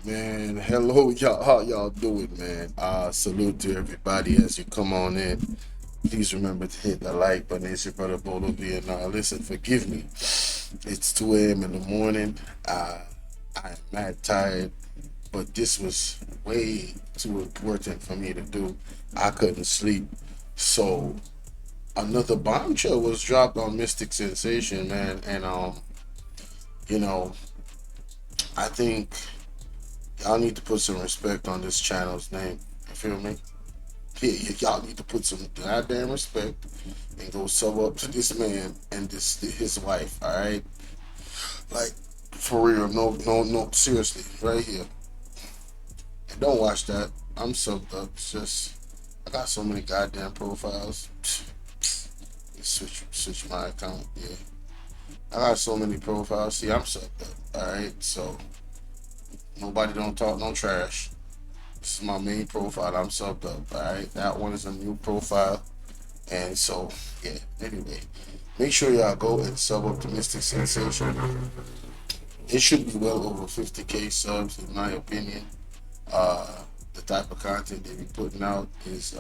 Man, hello, y'all. How y'all doing, man? Salute to everybody as you come on in. Please remember to hit the like button. It's your brother Bolo being listen, forgive me. It's 2 a.m. in the morning. I'm mad tired, but this was way too important for me to do. I couldn't sleep. So another bombshell was dropped on Mystic Sensation, man. And you know, I think y'all need to put some respect on this channel's name. You feel me? Yeah, y'all need to put some goddamn respect and go sub up to this man and this his wife. All right, like for real. No, no, no. Seriously, right here. And don't watch that. I'm subbed up. It's just I got so many goddamn profiles. Switch my account. Yeah, I got so many profiles. See, I'm subbed up. All right, so nobody don't talk no trash. This is my main profile. I'm subbed up. All right, that one is a new profile, and so yeah. Anyway, make sure y'all go and sub up to Mystic Sensation. It should be well over 50K subs, in my opinion. The type of content they be putting out is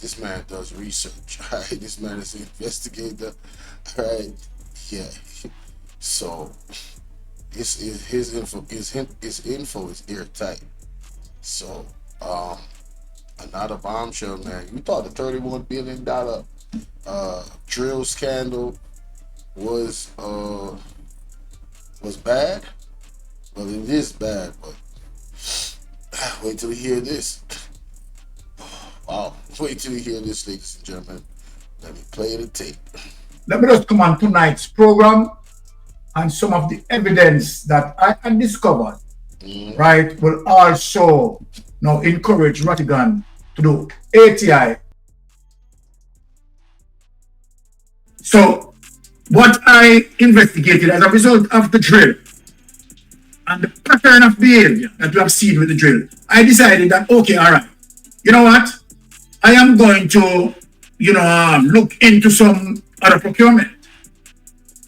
this man does research. All right, this man is an investigator. All right, yeah. So his info is airtight. So, another bombshell, man. You thought the $31 billion drill scandal was bad? Well, it is bad, but wait till you hear this. Wow, wait till you hear this, ladies and gentlemen. Let me play the tape. Let me just come on tonight's program and some of the evidence that I had discovered, right, will also now encourage Rattigan to do ATI. So, what I investigated as a result of the drill and the pattern of behavior that we have seen with the drill, I decided that, okay, all right, you know what? I am going to, look into some other procurement.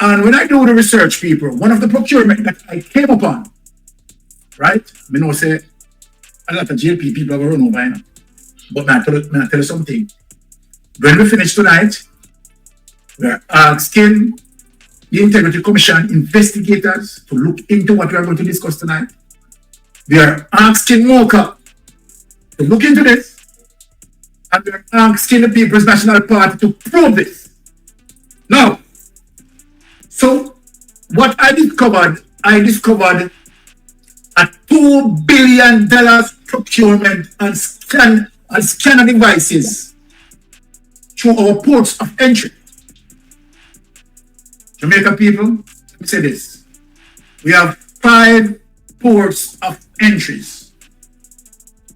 And when I do the research, people, one of the procurement that I came upon, right? Me know say a lot of JP people are going to run over, you know. But may I tell you something. When we finish tonight, we are asking the Integrity Commission investigators to look into what we are going to discuss tonight. We are asking MOCA to look into this. And we are asking the People's National Party to prove this. Now, so what I discovered a $2 billion procurement and scanner devices through our ports of entry. Jamaican people, let me say this. We have 5 ports of entries.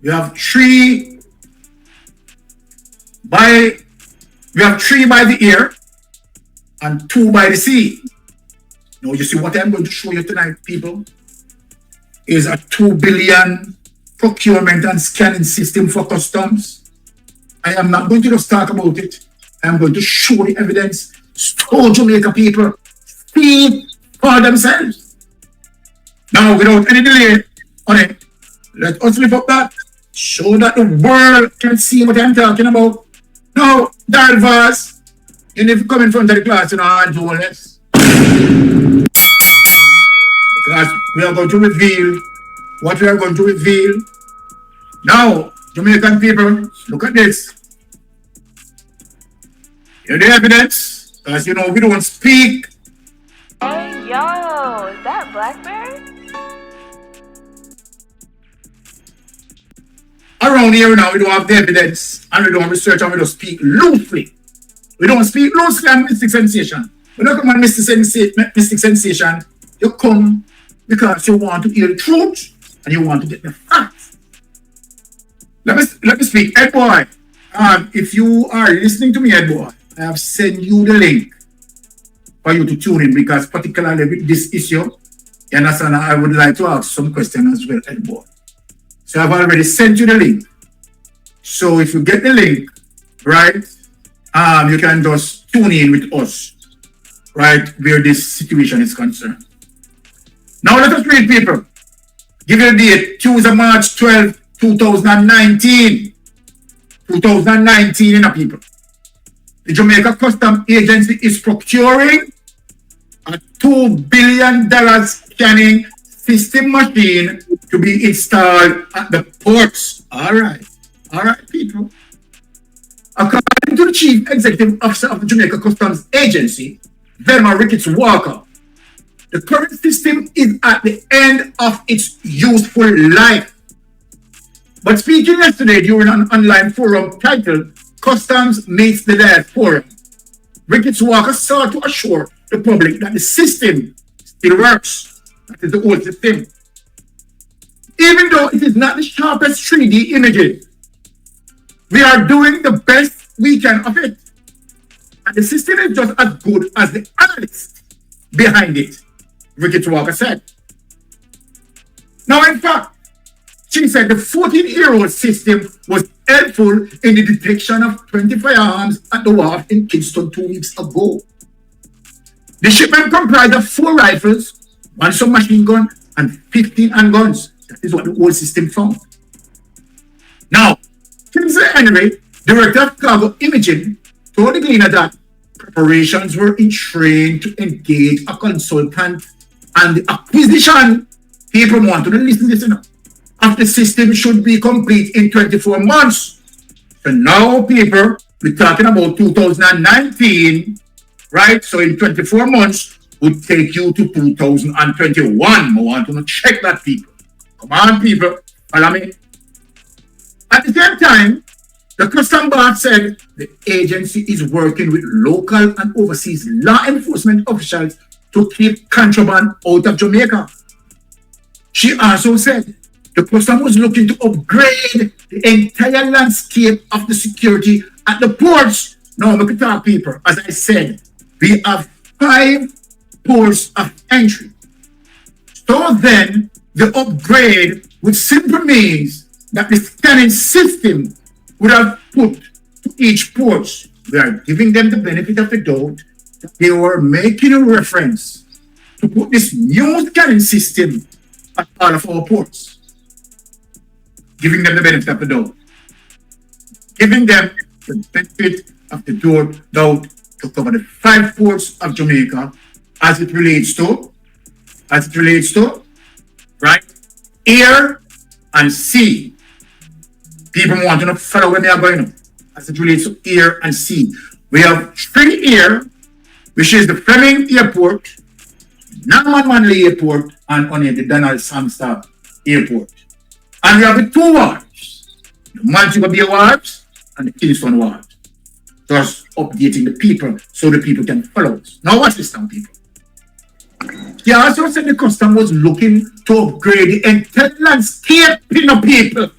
We have 3 by the air and 2 by the sea. Now you see what I'm going to show you tonight, people, is a $2 billion procurement and scanning system for customs. I am not going to just talk about it. I am going to show the evidence. So Jamaica people speak for themselves. Now, without any delay on it, let us lift up that. Show that the world can see what I'm talking about. Now, drivers, you need to come in front of the class and do all this. Because we are going to reveal what we are going to reveal. Now, Jamaican people, look at this. Hear the evidence, because we don't speak. Hey, yo, is that Blackberry? Around here now, we don't have the evidence, and we don't research, and we don't speak loosely. We don't speak loosely on Mystic Sensation. When you come on Mystic Sensation, you come because you want to hear the truth, and you want to get the facts. Let me speak. Ed boy, if you are listening to me, Ed boy, I have sent you the link for you to tune in, because particularly with this issue, you understand, I would like to ask some questions as well, Ed boy. So I've already sent you the link. So if you get the link, right, you can just tune in with us, right, where this situation is concerned. Now let us read, people. Give you the date, Tuesday, March 12, 2019. 2019, you know, people. The Jamaica Customs Agency is procuring a $2 billion scanning system machine to be installed at the ports. All right, people. According to the Chief Executive Officer of the Jamaica Customs Agency, Velma Ricketts Walker, the current system is at the end of its useful life. But speaking yesterday during an online forum titled Customs Meets the Diaspora, Ricketts Walker sought to assure the public that the system still works. That is the old system. Even though it is not the sharpest 3D images, we are doing the best we can of it. And the system is just as good as the analyst behind it, Ricketts Walker said. Now, in fact, she said the 14-year-old system was helpful in the detection of 20 firearms at the wharf in Kingston 2 weeks ago. The shipment comprised of 4 rifles, 1 submachine gun, and 15 handguns. That is what the old system found. Now, Kingsley Henry, Director of Cargo Imaging, told the Gleaner that preparations were in train to engage a consultant and the acquisition, people want to listen to this enough, of the system should be complete in 24 months. So now, people, we're talking about 2019, right? So in 24 months would take you to 2021. I want to check that, people. Come on, people, follow me. At the same time, the Customs Board said the agency is working with local and overseas law enforcement officials to keep contraband out of Jamaica. She also said the Customs was looking to upgrade the entire landscape of the security at the ports. Now, look at our people. As I said, we have 5 ports of entry. So then, the upgrade would simply mean that the scanning system would have put to each port. We are giving them the benefit of the doubt that they were making a reference to put this new scanning system at all of our ports. Giving them the benefit of the doubt. Giving them the benefit of the doubt to cover the 5 ports of Jamaica as it relates to, right, air and sea. People want to know follow where they are going as it relates to air and sea. We have 3 air, which is the Fleming Airport, Norman Manley Airport, and only the Donald Samstar Airport. And we have the 2 wharves, the Montego Bay wharves and the Kingston wharves. Just updating the people so the people can follow us. Now watch this now, people. He also said the Customs was looking to upgrade the entire landscape of people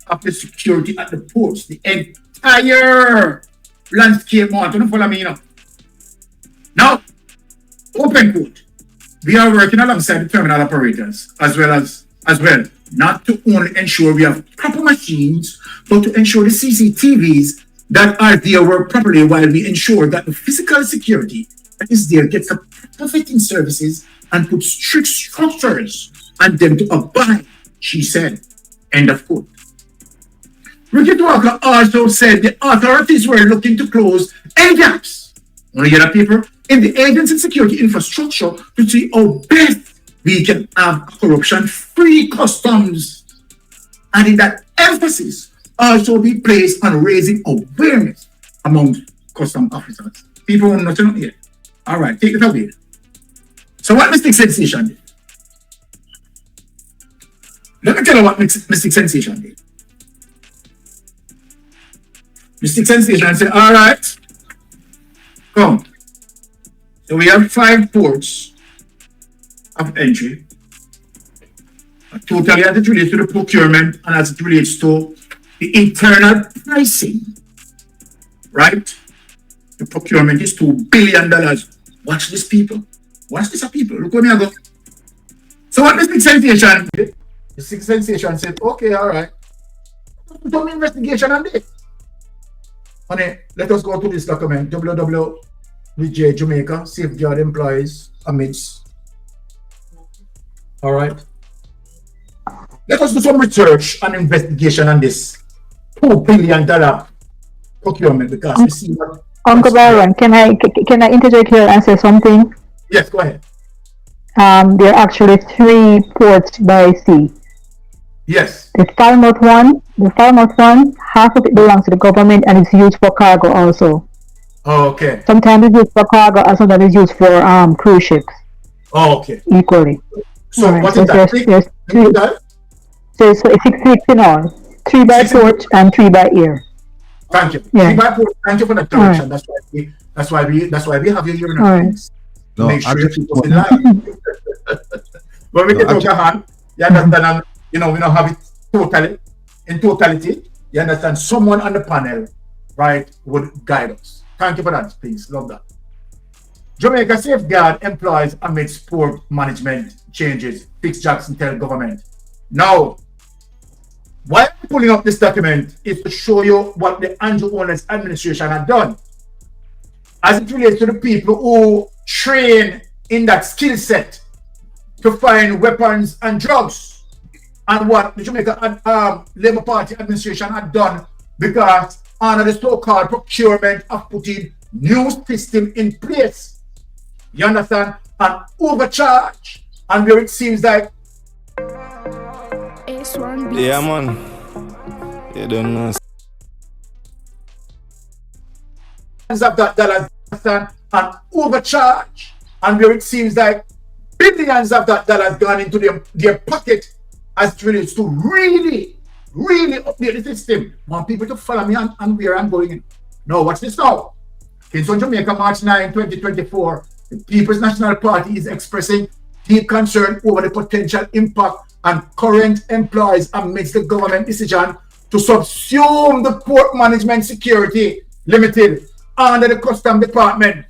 of the security at the ports. The entire landscape. Want to follow me now? Now, open quote. We are working alongside the terminal operators as well, not to only ensure we have proper machines, but to ensure the CCTVs that are there work properly while we ensure that the physical security that is there gets the proper fitting services and put strict structures on them to abide, she said. End of quote. Ricketts Walker also said the authorities were looking to close any gaps, want to get up, people, in the agency security infrastructure to see how best we can have corruption-free customs. And in that emphasis also be placed on raising awareness among customs officers. People want not to know yet. All right, take it away. So what Mystic Sensation did? Let me tell you what Mystic Sensation did. Mystic Sensation said, all right, come. So we have 5 ports of entry. Totally as it relates to the procurement and as it relates to the internal pricing, right? The procurement is $2 billion. Watch this, people. Watch this, people. Look where me I go. So what Mystic Sensation did? Mystic Sensation said, okay, all right. Put some investigation on this. Honey, let us go to this document, WWJ Jamaica, Safeguard Employees Amidst. All right. Let us do some research and investigation on this $2 billion procurement because we see what. Uncle Byron, can I interject here and say something? Yes, go ahead. There are actually 3 ports by sea. Yes. The Falmouth one, half of it belongs to the government and it's used for cargo also. Oh, okay. Sometimes it's used for cargo and sometimes it's used for cruise ships. Oh, okay. Equally. So right. What is that? So it's 6 weeks in all. 3 by port and 3 by air. Thank you. Yeah. 3 by port. Thank you for that correction. Right. That's why we have you here in our things. No, make sure people in line. When we get out your hand, you understand, we don't have it totally in totality. You understand, someone on the panel, right, would guide us. Thank you for that, please. Love that. Jamaica safeguard employees amidst port management changes, Fix Jackson tell government. Now, why I'm pulling up this document is to show you what the Andrew Owens administration had done as it relates to the people who train in that skill set to find weapons and drugs, and what the Jamaica Labour Party administration had done, because under the so-called procurement of putting new system in place. You understand? An overcharge, and where it seems like yeah, man. You don't know. Of that dollars, an overcharge, and where it seems like billions of that dollars gone into their pocket as it relates to really update the system. I want people to follow me and where I'm going in. Now, watch this now. Kingston, Jamaica, March 9, 2024, the People's National Party is expressing deep concern over the potential impact on current employees amidst the government decision to subsume the Port Management Security Limited under the Customs Department.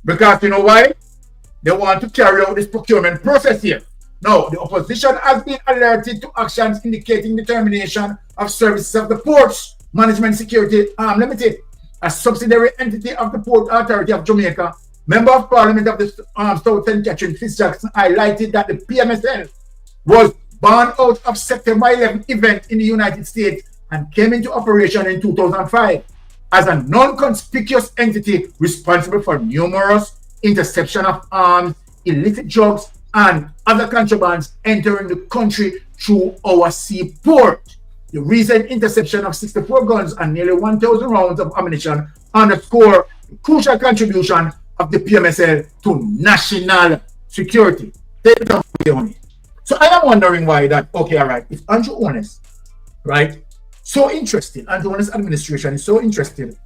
Because you know why? They want to carry out this procurement process here. Now, the opposition has been alerted to actions indicating the termination of services of the Ports Management Security Limited, a subsidiary entity of the Port Authority of Jamaica. Member of Parliament of the South St. Catherine, Fitz Jackson, highlighted that the PMSL was born out of September 11 event in the United States and came into operation in 2005 as a non-conspicuous entity responsible for numerous interception of arms, illicit drugs, and other contrabands entering the country through our seaport. The recent interception of 64 guns and nearly 1,000 rounds of ammunition underscore the crucial contribution of the PMSL to national security. So I am wondering why that, okay, all right, if Andrew Owens, right, so interested, Andrew Owens administration is so interested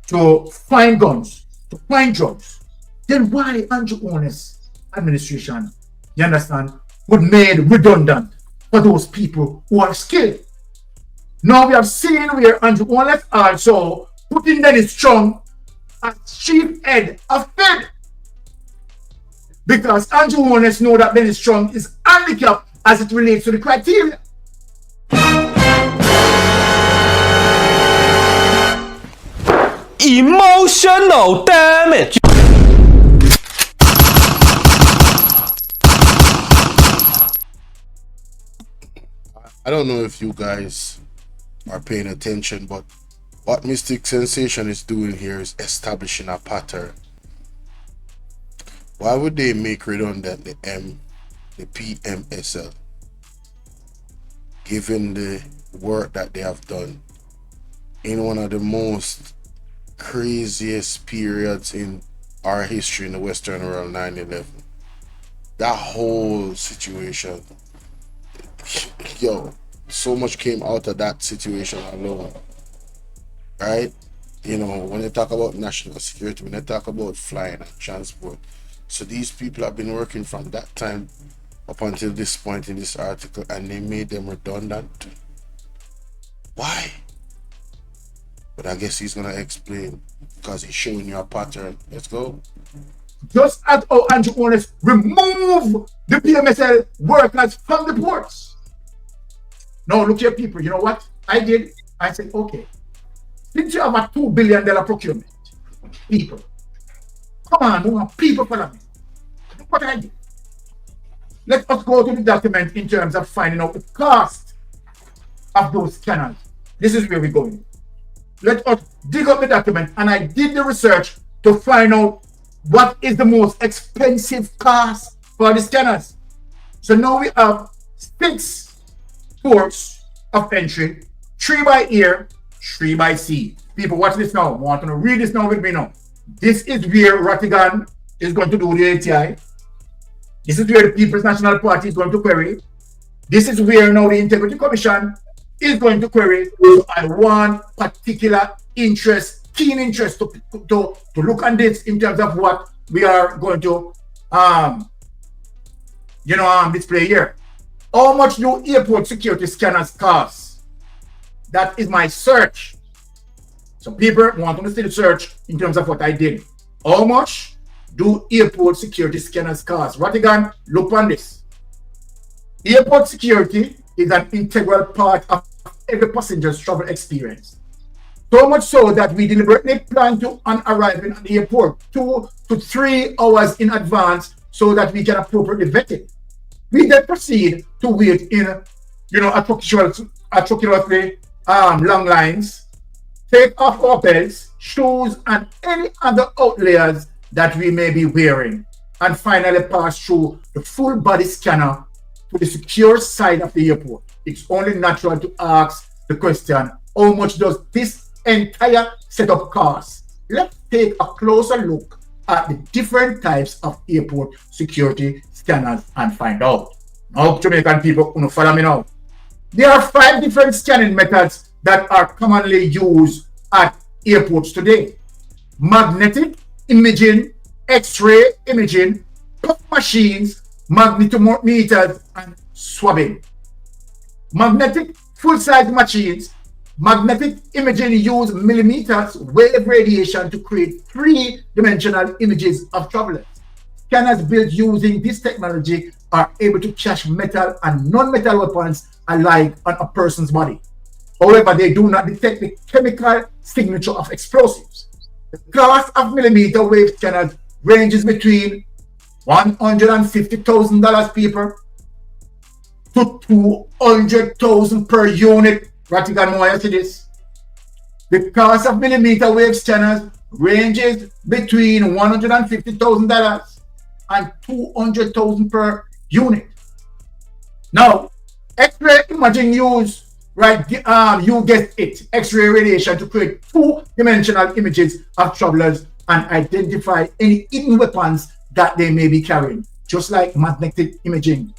to find guns, to find drugs, then why Andrew Owens administration, you understand, would made redundant for those people who are skilled? Now we have seen where Andrew Owens also putting Dennis Strong as chief head of Fed, because Andrew Owens know that Dennis Strong is handicapped as it relates to the criteria. Emotional damage. I don't know if you guys are paying attention, but what Mystic Sensation is doing here is establishing a pattern. Why would they make redundant the PMSL, given the work that they have done in one of the most craziest periods in our history in the Western world, 9/11? That whole situation, yo, so much came out of that situation alone, right? You know, when they talk about national security, when they talk about flying and transport, so these people have been working from that time up until this point in this article, and they made them redundant. Why? But I guess he's gonna explain, because he's showing you a pattern. Let's go. Just as how Andrew Owens remove the PMSL workers from the ports. Now look here, people, you know what I did? I said, okay, since you have a $2 billion procurement, people, come on, we want people follow me. Look what I did. Let us go to the document in terms of finding out the cost of those scanners. This is where we're going. Let us dig up the document, and I did the research to find out what is the most expensive cost for the scanners. So now we have 6 ports of entry, 3 by air, 3 by sea. People, watch this now. I want to read this now with me now. This is where Rattigan is going to do the ATI. This is where the People's National Party is going to query. This is where now the Integrity Commission is going to query on one particular interest, keen interest to look at this in terms of what we are going to display here. How much do airport security scanners cost? That is my search. So people want to see the search in terms of what I did. How much do airport security scanners cost? Rattigan, look on this. Airport security is an integral part of every passenger's travel experience. So much so that we deliberately plan on arriving at the airport 2 to 3 hours in advance so that we can appropriately vet it. We then proceed to wait in, atrocious long lines, take off our belts, shoes, and any other outlayers that we may be wearing, and finally pass through the full body scanner to the secure side of the airport. It's only natural to ask the question, how much does this entire setup cost? Let's take a closer look at the different types of airport security scanners and find out. Now, Jamaican people, follow me now. There are 5 different scanning methods that are commonly used at airports today: magnetic imaging, X-ray imaging, puff machines, magnetometers, and swabbing. Magnetic full-size machines. Magnetic imaging use millimeters wave radiation to create 3-dimensional images of travelers. Scanners built using this technology are able to catch metal and non-metal weapons alike on a person's body. However, they do not detect the chemical signature of explosives. The cost of millimeter wave scanners ranges between $150,000 people to $200,000 per unit. Rattigan, why I see this? The cost of millimeter wave scanners ranges between $150,000 and $200,000 per unit. Now, X-ray imaging use, you get it, X-ray radiation to create 2-dimensional images of travelers and identify any hidden weapons that they may be carrying, just like magnetic imaging.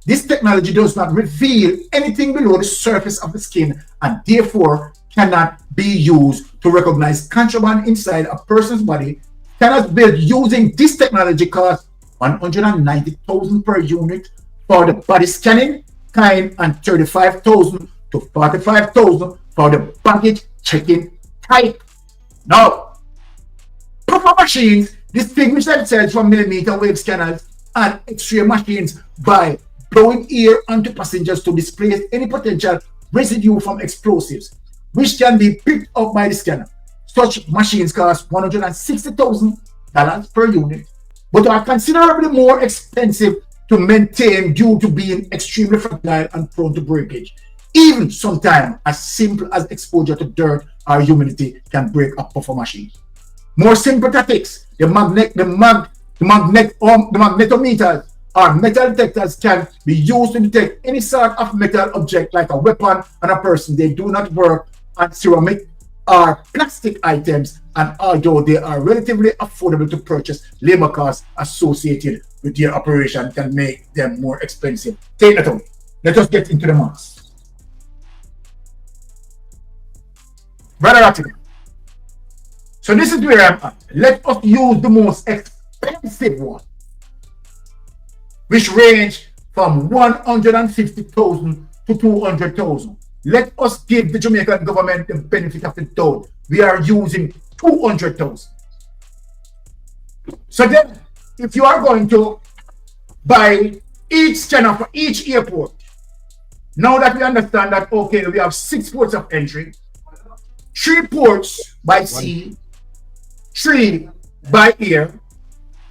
This technology does not reveal anything below the surface of the skin and therefore cannot be used to recognize contraband inside a person's body. Scanners built using this technology cost $190,000 per unit for the body scanning kind and $35,000 to $45,000 for the baggage checking type. Now, puffer machines distinguish themselves from millimeter wave scanners and X-ray machines by blowing air onto passengers to displace any potential residue from explosives, which can be picked up by the scanner. Such machines cost $160,000 per unit, but are considerably more expensive to maintain due to being extremely fragile and prone to breakage. Even sometimes as simple as exposure to dirt or humidity can break a puffer machine. More simple tactics, the magnetometers or metal detectors can be used to detect any sort of metal object like a weapon on a person. They do not work on ceramic or plastic items, and although they are relatively affordable to purchase, labor costs associated with their operation can make them more expensive. Take that out. Let us get into the maths. Brother Rattigan. So this is where I'm at. Let us use the most expensive one, which range from $150,000 to $200,000. Let us give the Jamaican government the benefit of the doubt. We are using $200,000. So then, if you are going to buy each scanner for each airport, now that we understand that, okay, we have 6 ports of entry, 3 ports by sea, 3 by air,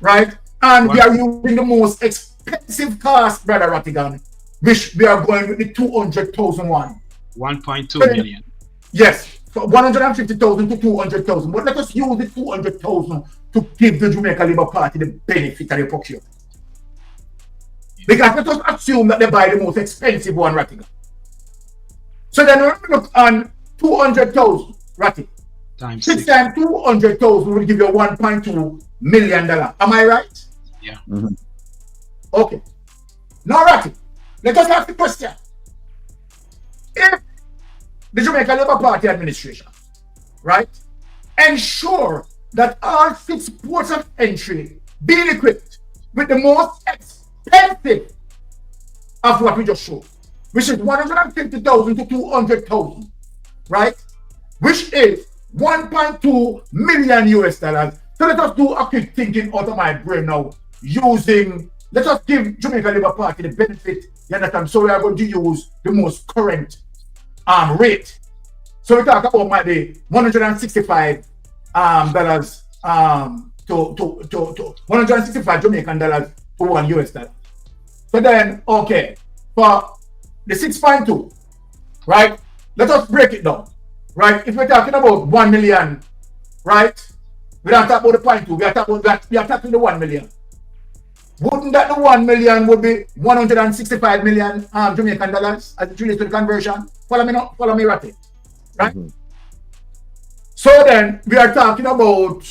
right? And we are using the most expensive cost, brother Rattigan, which we are going with the 200,000 one. 1.2 million. Yes, so 150,000 to 200,000. But let us use the 200,000 to give the Jamaica Labour Party the benefit of the procurement. Because let us assume that they buy the most expensive one, Rattigan. So then when we look on 200,000, Rattigan. Times 6 times 200,000 will give you $1.2 million. Am I right? Yeah. Mhm. Okay. Now, Rattigan, let us ask the question. If the Jamaica Labour Party administration, right, ensure that all 6 ports of entry being equipped with the most expensive of what we just showed, which is 150,000 to 200,000, right, which is 1.2 million US dollars. So let us do a quick thinking out of my brain now, using, let us give Jamaica Labour Party the benefit, you understand? So we are going to use the most current rate. So we talk about might be $165 to 165 Jamaican dollars to $1 US. So then, okay, for the 6.2, right? Let us break it down, right? If we're talking about 1 million, right? We don't talk about the 0.2, we are talking the 1 million. Wouldn't that the 1 million would be 165 million Jamaican dollars as it relates to the conversion? Follow me now, follow me, Ratty. Right? Mm-hmm. So then we are talking about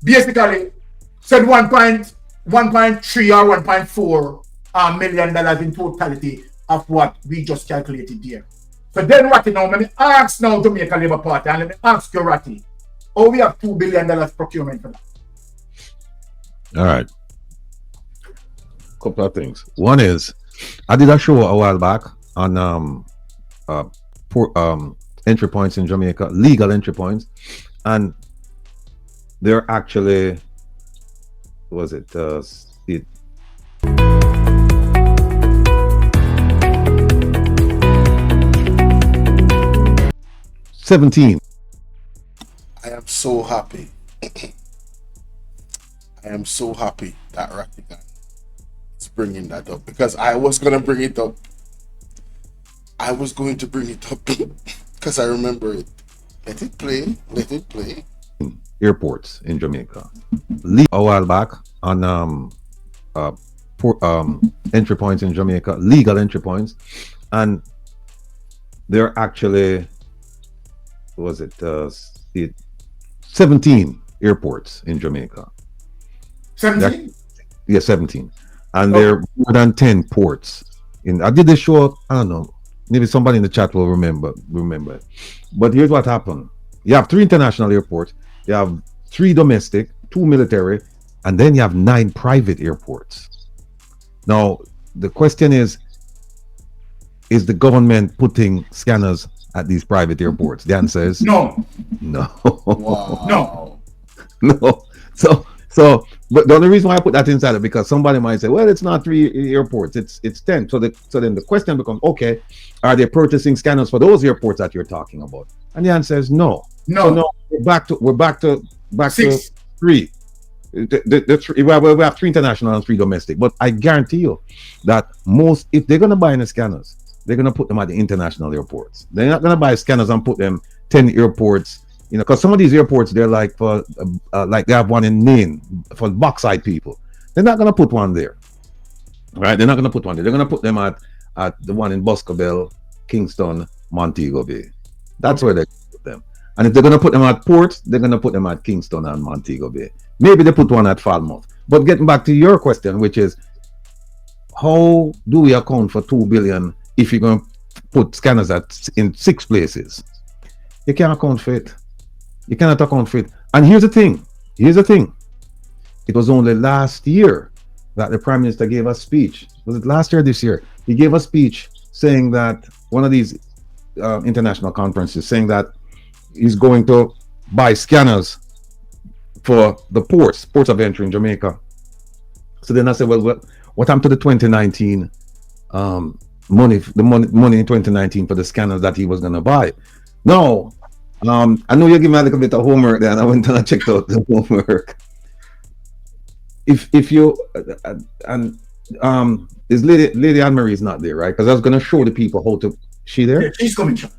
basically said 1.3 or 1.4 million dollars in totality of what we just calculated here. So then Ratty now, let me ask now Jamaica Labour Party and let me ask you, Ratty, oh, we have $2 billion procurement for that. All right. Couple of things. One is, I did a show a while back on entry points in Jamaica, legal entry points, and they're actually, was it 17. I am so happy. I am so happy that Rattigan is bringing that up, because I was going to bring it up. I was going to bring it up because I remember it. Let it play. Let it play. Airports in Jamaica. A while back on entry points in Jamaica, legal entry points, and they're actually, was it 17 airports in Jamaica. 17? Yeah, 17, and there are more than 10 ports. I did this show, I don't know, maybe somebody in the chat will remember it. But here's what happened. You have 3 international airports, you have 3 domestic, 2 military, and then you have 9 private airports. Now, the question is the government putting scanners at these private airports? The answer is no. Wow. No. So, but the only reason why I put that inside is because somebody might say, well, it's not 3 airports, it's 10. So then the question becomes, okay, are they purchasing scanners for those airports that you're talking about? And the answer is no. So no, we're back to 3. We have 3 international and 3 domestic. But I guarantee you that if they're gonna buy any scanners, they're gonna put them at the international airports. They're not gonna buy scanners and put them 10 airports. Because some of these airports, they're like for like they have one in Maine for bauxite people. They're not gonna put one there, right? They're not gonna put one there. They're gonna put them at the one in Boscobel, Kingston, Montego Bay. That's where they put them. And if they're gonna put them at ports, they're gonna put them at Kingston and Montego Bay. Maybe they put one at Falmouth. But getting back to your question, which is, how do we account for 2 billion if you're gonna put scanners in 6 places? You can't account for it. You cannot account for it. And here's the thing. It was only last year that the Prime Minister gave a speech. Was it last year or this year? He gave a speech saying that one of these international conferences, saying that he's going to buy scanners for the ports of entry in Jamaica. So then I said, well, what happened to the 2019 money in 2019 for the scanners that he was going to buy? No. I know you give me a little bit of homework there, and I went and checked out the homework. If you and This lady Anne Marie is not there, right? Because I was gonna show the people how to. She there? Yeah, she's coming, Sean.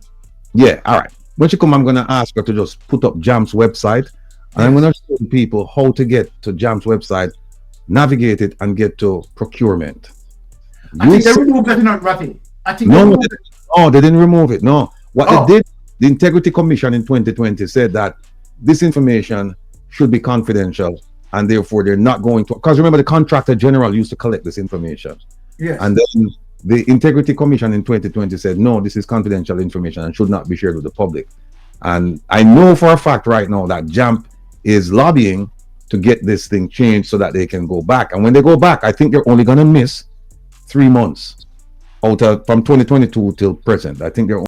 Yeah. All right. When she come, I'm gonna ask her to just put up Jam's website, and I'm gonna show the people how to get to Jam's website, navigate it, and get to procurement. I think they removed that, not Ratty. I think No, they they didn't remove it. No, what they did, the Integrity Commission in 2020 said that this information should be confidential, and therefore they're not going to. Because remember, the Contractor General used to collect this information. Yes. And then the Integrity Commission in 2020 said, no, this is confidential information and should not be shared with the public. And I know for a fact right now that JAMP is lobbying to get this thing changed so that they can go back. And when they go back, I think they're only going to miss 3 months out of from 2022 till present. I think they're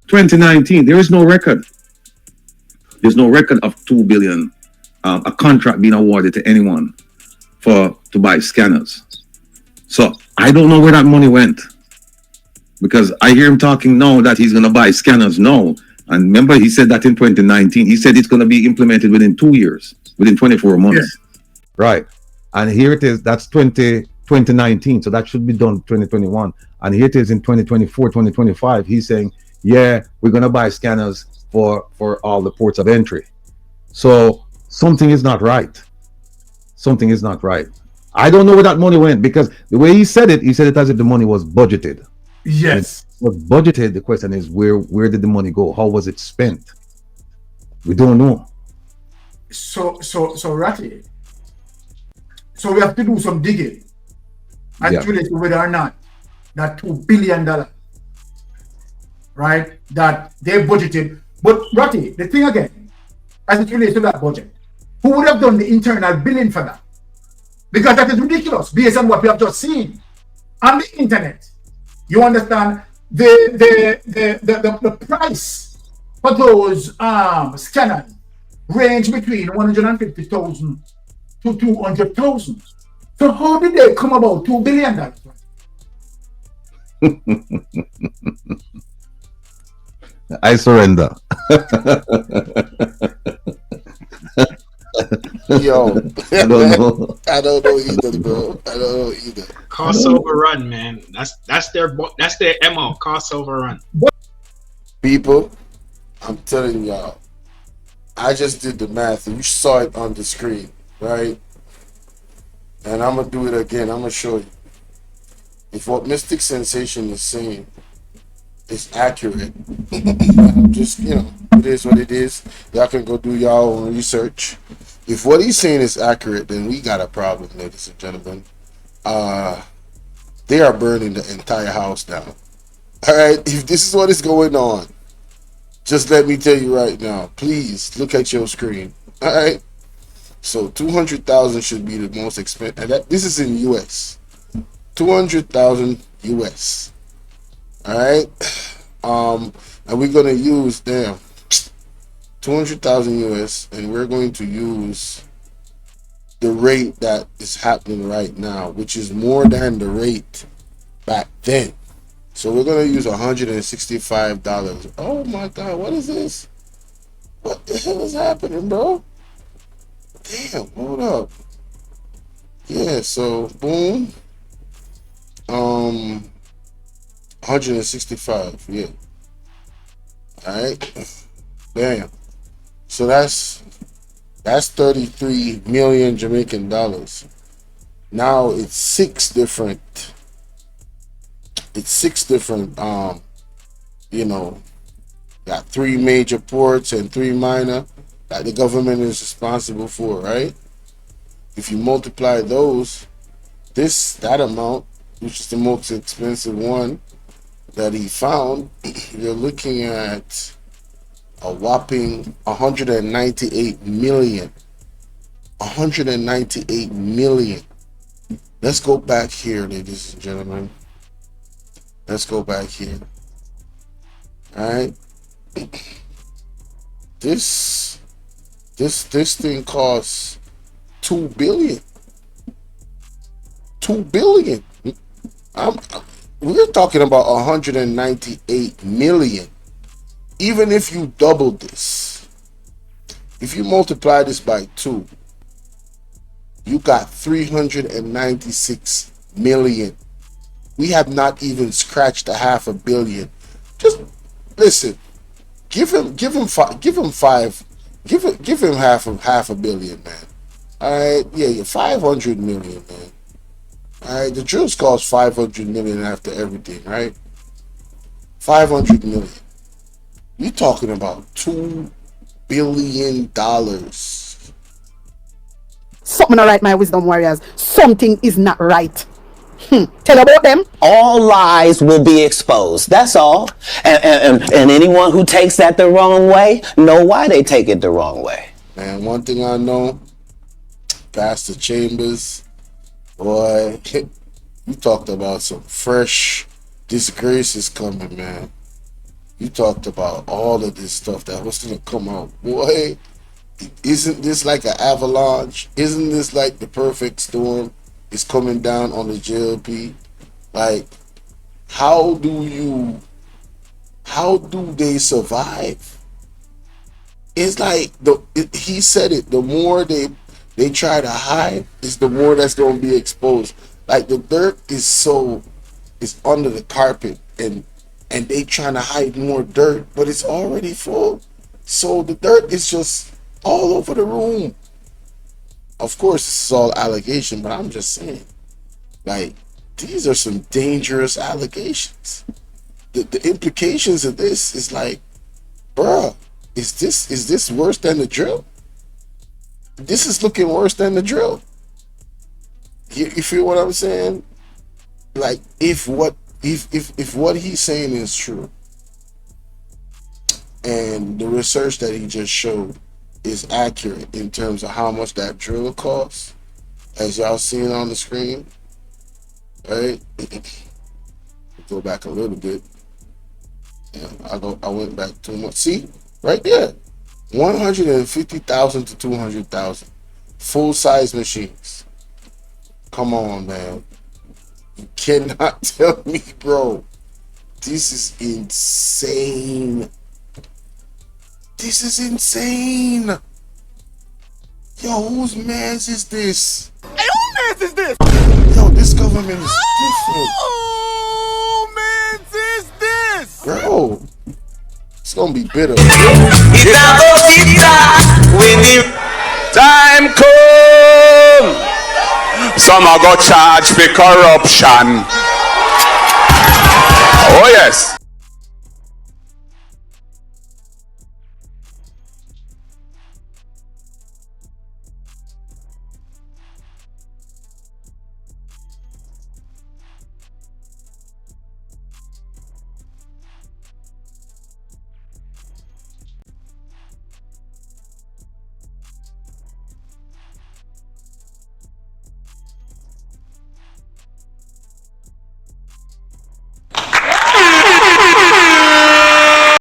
2019. There is no record. There's no record of 2 billion, a contract being awarded to anyone to buy scanners. So I don't know where that money went, because I hear him talking now that he's going to buy scanners now. And remember, he said that in 2019. He said it's going to be implemented within 2 years, within 24 months. Yeah. Right. And here it is. That's 2019. So that should be done 2021. And here it is in 2024, 2025. He's saying, yeah, we're going to buy scanners for all the ports of entry. So something is not right. Something is not right. I don't know where that money went, because the way he said it as if the money was budgeted. Yes. It was budgeted. The question is, where did the money go? How was it spent? We don't know. So Ratty. So we have to do some digging and relate to whether or not that $2 billion, right, that they budgeted. But Ratty, the thing again, as it relates to that budget, who would have done the internal billing for that? Because that is ridiculous based on what we have just seen on the internet. You understand? The price for those scanners range between 150,000 to 200,000. So how did they come about $2 billion? I surrender. Yo, I don't know. I don't know either, bro. I don't know either. Cost overrun, man. That's their MO. Cost overrun. People, I'm telling y'all, I just did the math, and you saw it on the screen, right? And I'm gonna do it again. I'm gonna show you. If what Mystic Sensation is saying is accurate, just, you know, it is what it is. Y'all can go do y'all own research. If what he's saying is accurate, then we got a problem, ladies and gentlemen. They are burning the entire house down. All right, if this is what is going on, just let me tell you right now. Please look at your screen. All right. So 200,000 should be the most expensive, and this is in US. 200,000 US. All right. And we're gonna use 200,000 US, and we're going to use the rate that is happening right now, which is more than the rate back then. So we're gonna use $165. Oh my God, what is this? What the hell is happening, bro? Damn, hold up. Yeah, so boom. 165, yeah. Alright. Damn. So that's 33 million Jamaican dollars. Now it's six different, you know, got 3 major ports and 3 minor that the government is responsible for, right? If you multiply those, that amount, which is the most expensive one that he found, you're looking at a whopping 198 million. 198 million. Let's go back here, ladies and gentlemen. Let's go back here. All right. This thing costs 2 billion. 2 billion. We're talking about 198 million. Even if you double this, if you multiply this by 2, You got 396 million. We have not even scratched a $500 million. Just listen. Give him half a billion, man. All right, yeah, 500 million, man. All right, the drills cost 500 million after everything, right? 500 million. You talking about $2 billion. Something not right, my wisdom warriors. Something is not right. Tell about them. All lies will be exposed. That's all. And anyone who takes that the wrong way, know why they take it the wrong way. Man, one thing I know, Pastor Chambers, boy, you talked about some fresh disgraces coming, man. You talked about all of this stuff that was going to come out. Boy, isn't this like an avalanche? Isn't this like the perfect storm is coming down on the JLP? Like, how do they survive? It's like, he said it, the more they try to hide, is the more that's going to be exposed. Like, the dirt is under the carpet, and they trying to hide more dirt, but it's already full. So the dirt is just all over the room. Of course, this is all allegation, but I'm just saying, like, these are some dangerous allegations. The implications of this is like, bruh, is this worse than the drill? This is looking worse than the drill. You feel what I'm saying? Like, if what he's saying is true, and the research that he just showed is accurate in terms of how much that drill costs, as y'all seeing on the screen, right? Go back a little bit. Yeah, I went back too much. See, right there, 150,000 to 200,000, full size machines. Come on, man. You cannot tell me, bro. This is insane. This is insane. Yo, whose mans is this? Hey, whose mans is this? Yo, this government is different. Whose mans is this? Bro, it's gonna be bitter. When the time come, some are go charge for corruption. Oh yes.